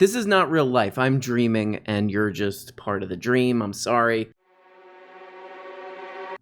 This is not real life. I'm dreaming, and you're just part of the dream. I'm sorry.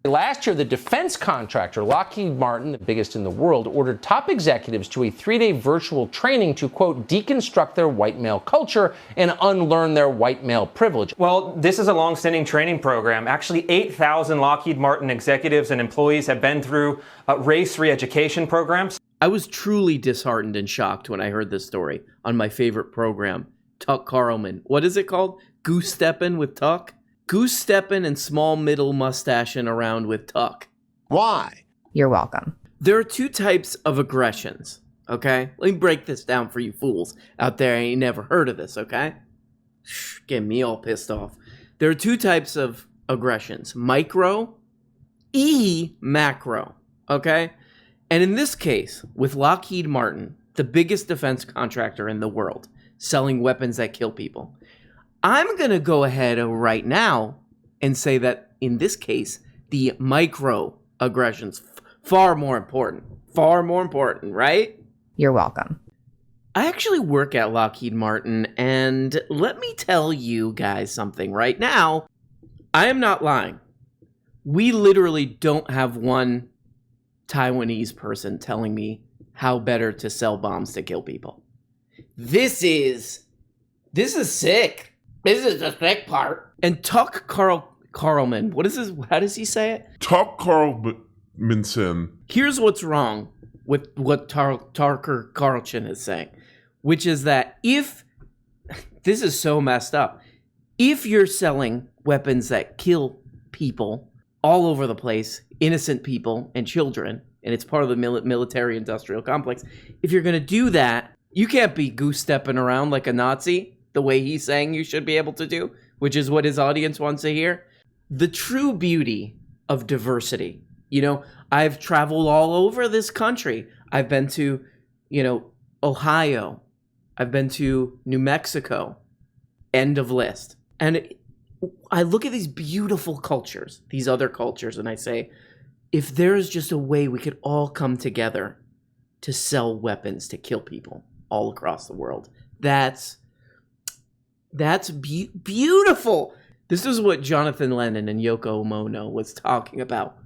Last year, the defense contractor Lockheed Martin, the biggest in the world, ordered top executives to a 3-day virtual training to, quote, deconstruct their white male culture and unlearn their white male privilege. Well, this is a long-standing training program. Actually, 8,000 Lockheed Martin executives and employees have been through race re-education programs. I was truly disheartened and shocked when I heard this story on my favorite program, Tuck Carlson. What is it called? Goose Steppin' with Tuck? Goose stepping and small middle mustaching around with Tuck. Why? You're welcome. There are two types of aggressions, okay? Let me break this down for you fools out there. I ain't never heard of this, okay? Getting me all pissed off. There are two types of aggressions. Micro, macro, okay? And in this case, with Lockheed Martin, the biggest defense contractor in the world, selling weapons that kill people, I'm going to go ahead right now and say that in this case, the microaggressions far more important, right? You're welcome. I actually work at Lockheed Martin, and let me tell you guys something right now. I am not lying. We literally don't have one Taiwanese person telling me how better to sell bombs to kill people. This is sick. This is the thick part. And Tuck Carlson, what is this? How does he say it? Tuck Carlson. Here's what's wrong with what Tucker Carlson is saying, which is that if, this is so messed up, if you're selling weapons that kill people all over the place, innocent people and children, and it's part of the military-industrial complex, if you're going to do that, you can't be goose-stepping around like a Nazi, the way he's saying you should be able to do, which is what his audience wants to hear. The true beauty of diversity. You know, I've traveled all over this country. I've been to, Ohio. I've been to New Mexico. End of list. And I look at these beautiful cultures, these other cultures, and I say, if there's just a way we could all come together to sell weapons to kill people all across the world, that's beautiful. This is what Jonathan Lennon and Yoko Ono was talking about.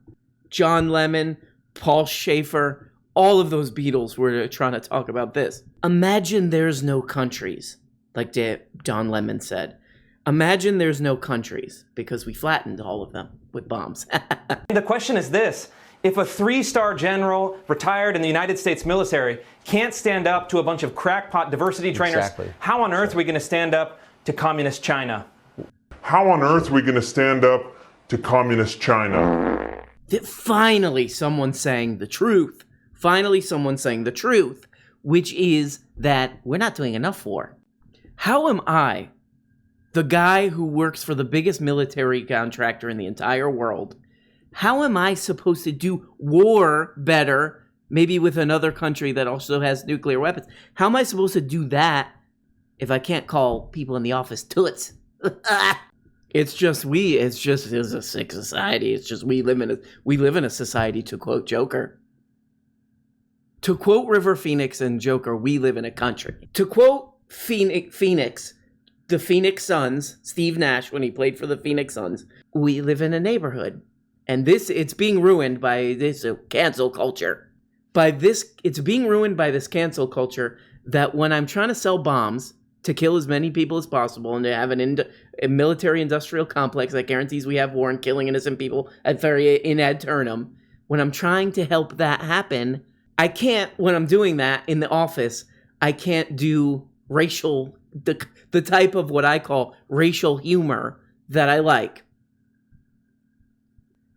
John Lennon, Paul Schaefer, all of those Beatles were trying to talk about this. Imagine there's no countries, like Don Lemon said. Imagine there's no countries, because we flattened all of them with bombs. The question is this. If a 3-star general retired in the United States military can't stand up to a bunch of crackpot diversity trainers, how on earth are we going to stand up to communist China? How on earth are we going to stand up to communist China? Finally, someone's saying the truth. Finally, someone's saying the truth, which is that we're not doing enough for. How am I, the guy who works for the biggest military contractor in the entire world, how am I supposed to do war better, maybe with another country that also has nuclear weapons? How am I supposed to do that if I can't call people in the office toots? It's a sick society. It's just we live in a society, to quote Joker. To quote River Phoenix and Joker, we live in a country. To quote Phoenix, the Phoenix Suns, Steve Nash, when he played for the Phoenix Suns, we live in a neighborhood. And it's being ruined by this cancel culture. It's being ruined by this cancel culture that when I'm trying to sell bombs to kill as many people as possible and to have a military-industrial complex that guarantees we have war and killing innocent people in ad turnum, when I'm trying to help that happen, I can't, when I'm doing that in the office, I can't do the type of what I call racial humor that I like.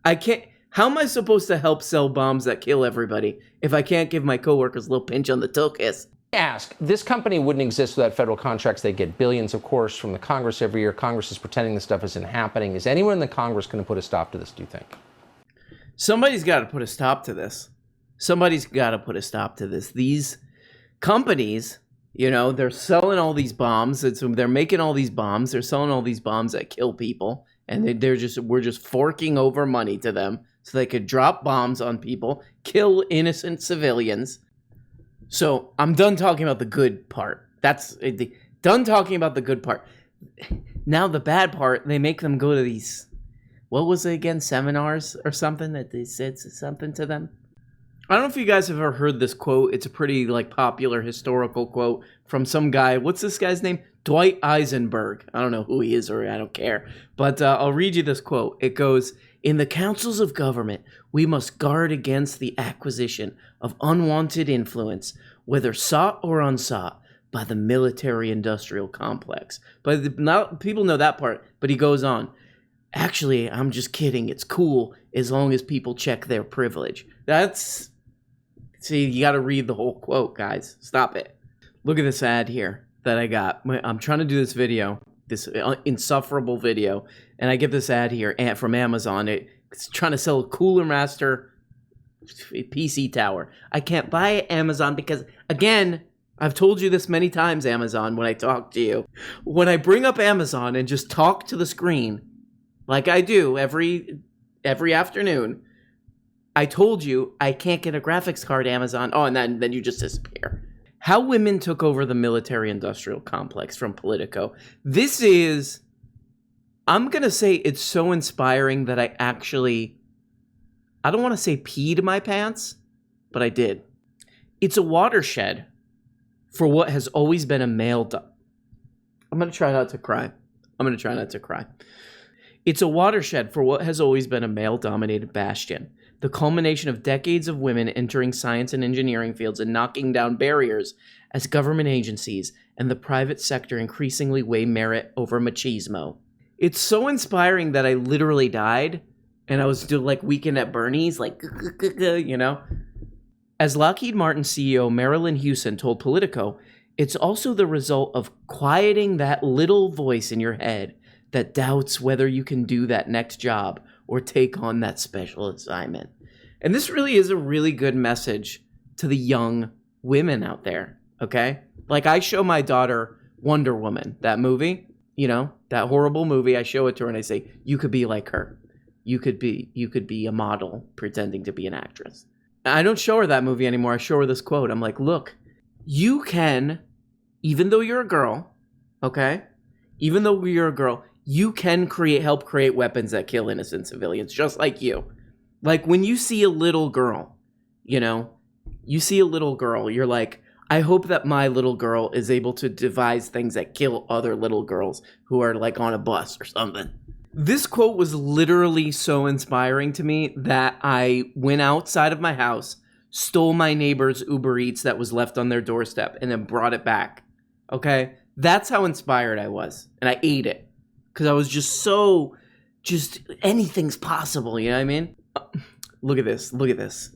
I can't. How am I supposed to help sell bombs that kill everybody if I can't give my coworkers a little pinch on the tuchus? Ask, this company wouldn't exist without federal contracts. They get billions, of course, from the Congress every year. Congress is pretending this stuff isn't happening. Is anyone in the Congress going to put a stop to this, do you think? Somebody's got to put a stop to this. These companies, they're selling all these bombs. They're making all these bombs. They're selling all these bombs that kill people. And we're just forking over money to them so they could drop bombs on people, kill innocent civilians. So I'm done talking about the good part. Done talking about the good part. Now the bad part, they make them go to these, what was it again, seminars or something that they said something to them. I don't know if you guys have ever heard this quote. It's a pretty like popular historical quote from some guy. What's this guy's name? Dwight Eisenberg. I don't know who he is, or I don't care. But I'll read you this quote. It goes, "In the councils of government, we must guard against the acquisition of unwanted influence, whether sought or unsought, by the military-industrial complex." But not, people know that part, but he goes on. "Actually, I'm just kidding. It's cool as long as people check their privilege." See, you got to read the whole quote, guys. Stop it. Look at this ad here that I got. I'm trying to do this video, this insufferable video, and I get this ad here from Amazon. It's trying to sell a Cooler Master PC tower. I can't buy it, Amazon, because, again, I've told you this many times, Amazon, when I talk to you. When I bring up Amazon and just talk to the screen, like I do every afternoon, I told you I can't get a graphics card, Amazon. Oh, and then you just disappear. How women took over the military-industrial complex from Politico. This is, I'm going to say it's so inspiring that I don't want to say peed my pants, but I did. It's a watershed for what has always been a male... I'm going to try not to cry. It's a watershed for what has always been a male-dominated bastion. The culmination of decades of women entering science and engineering fields and knocking down barriers as government agencies and the private sector increasingly weigh merit over machismo. It's so inspiring that I literally died, and I was doing like Weekend at Bernie's, like, you know? As Lockheed Martin CEO Marilyn Hewson told Politico, it's also the result of quieting that little voice in your head that doubts whether you can do that next job or take on that special assignment. And this really is a really good message to the young women out there, okay? Like, I show my daughter Wonder Woman, that movie, you know, that horrible movie. I show it to her and I say, you could be like her. You could be a model pretending to be an actress. I don't show her that movie anymore. I show her this quote. I'm like, look, you can, even though you're a girl, okay? Even though you're a girl, you can help create weapons that kill innocent civilians, just like you. Like, when you see a little girl, you know, you're like, I hope that my little girl is able to devise things that kill other little girls who are, like, on a bus or something. This quote was literally so inspiring to me that I went outside of my house, stole my neighbor's Uber Eats that was left on their doorstep, and then brought it back. Okay? That's how inspired I was. And I ate it. Because I was just anything's possible, you know what I mean? Look at this.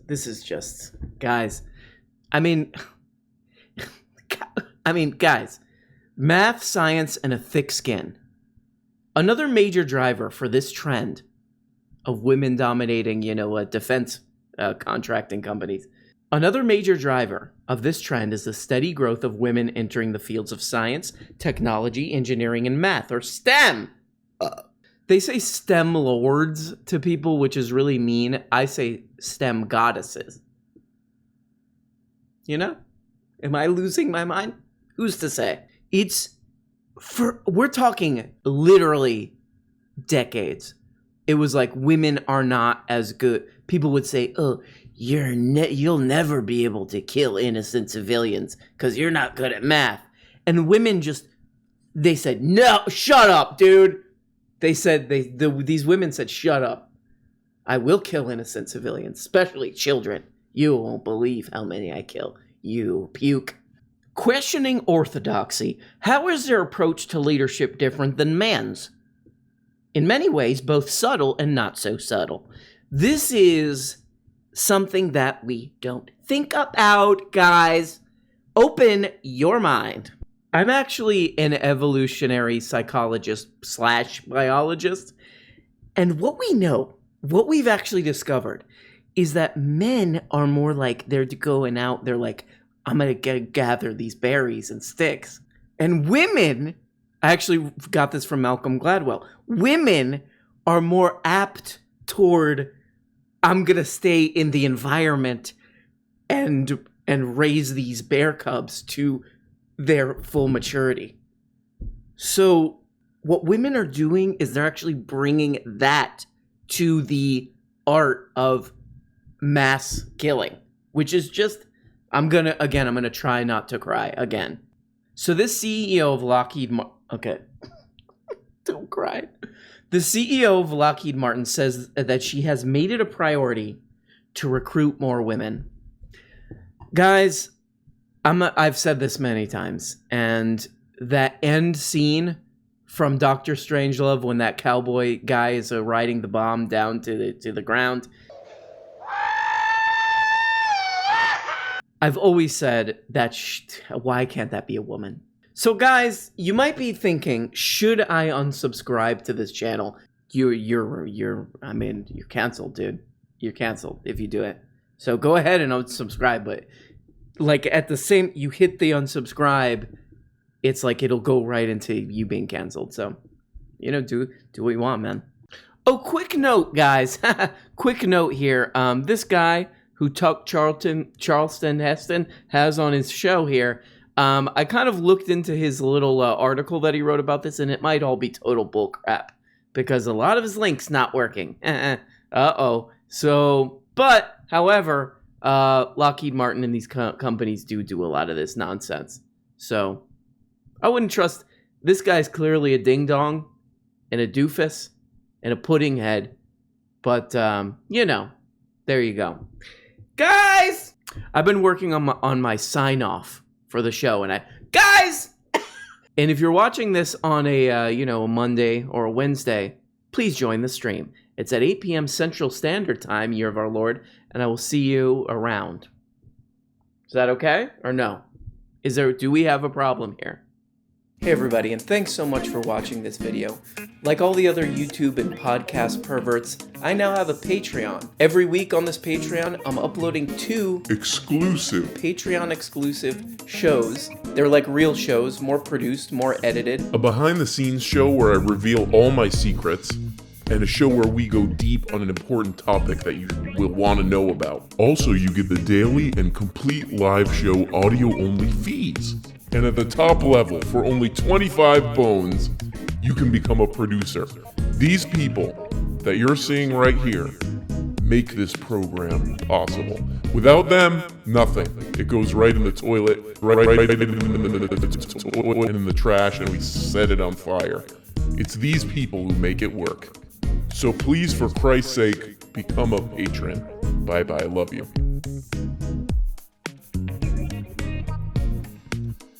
This is just, guys. I mean, guys, math, science, and a thick skin. Another major driver for this trend of women dominating, defense contracting companies. Another major driver of this trend is the steady growth of women entering the fields of science, technology, engineering, and math, or STEM. They say STEM lords to people, which is really mean. I say STEM goddesses. You know? Am I losing my mind? Who's to say? We're talking literally decades. It was like women are not as good. People would say, oh, you'll never be able to kill innocent civilians because you're not good at math. And women they said, no, shut up, dude. They said, these women said, shut up. I will kill innocent civilians, especially children. You won't believe how many I kill. You puke. Questioning orthodoxy. How is their approach to leadership different than man's? In many ways, both subtle and not so subtle. This is something that we don't think about, guys. Open your mind. I'm actually an evolutionary psychologist / biologist. And what we've actually discovered is that men are more like they're going out, they're like, I'm going to gather these berries and sticks. And women, I actually got this from Malcolm Gladwell, women are more apt toward, I'm going to stay in the environment and raise these bear cubs to their full maturity. So what women are doing is they're actually bringing that to the art of mass killing, which is just, I'm gonna try not to cry again. So this CEO of Lockheed Martin, okay, don't cry. The CEO of Lockheed Martin says that she has made it a priority to recruit more women. Guys, I've said this many times, and that end scene from Doctor Strangelove when that cowboy guy is riding the bomb down to the ground. I've always said that why can't that be a woman? So guys, you might be thinking, should I unsubscribe to this channel? You're canceled, dude. You're canceled if you do it. So go ahead and unsubscribe, but like at the same, you hit the unsubscribe, it's like it'll go right into you being canceled. So, do what you want, man. Oh, quick note, guys. Quick note here. This guy who Tuck Charleston Heston has on his show here, I kind of looked into his little article that he wrote about this, and it might all be total bullcrap because a lot of his links not working. Uh-oh. So, but, however, Lockheed Martin and these companies do a lot of this nonsense. So, I wouldn't trust. This guy's clearly a ding-dong and a doofus and a pudding head. But, there you go. Guys! I've been working on my sign-off for the show, and guys! And if you're watching this on a, a Monday or a Wednesday, please join the stream. It's at 8 p.m. Central Standard Time, year of our Lord, and I will see you around. Is that okay or no? Do we have a problem here? Hey everybody, and thanks so much for watching this video. Like all the other YouTube and podcast perverts, I now have a Patreon. Every week on this Patreon, I'm uploading 2 exclusive Patreon-exclusive shows. They're like real shows, more produced, more edited. A behind-the-scenes show where I reveal all my secrets, and a show where we go deep on an important topic that you will want to know about. Also, you get the daily and complete live show audio-only feeds. And at the top level, for only 25 bones, you can become a producer. These people that you're seeing right here make this program possible. Without them, nothing. It goes right in the toilet, right in the trash, and we set it on fire. It's these people who make it work. So please, for Christ's sake, become a patron. Bye-bye, love you.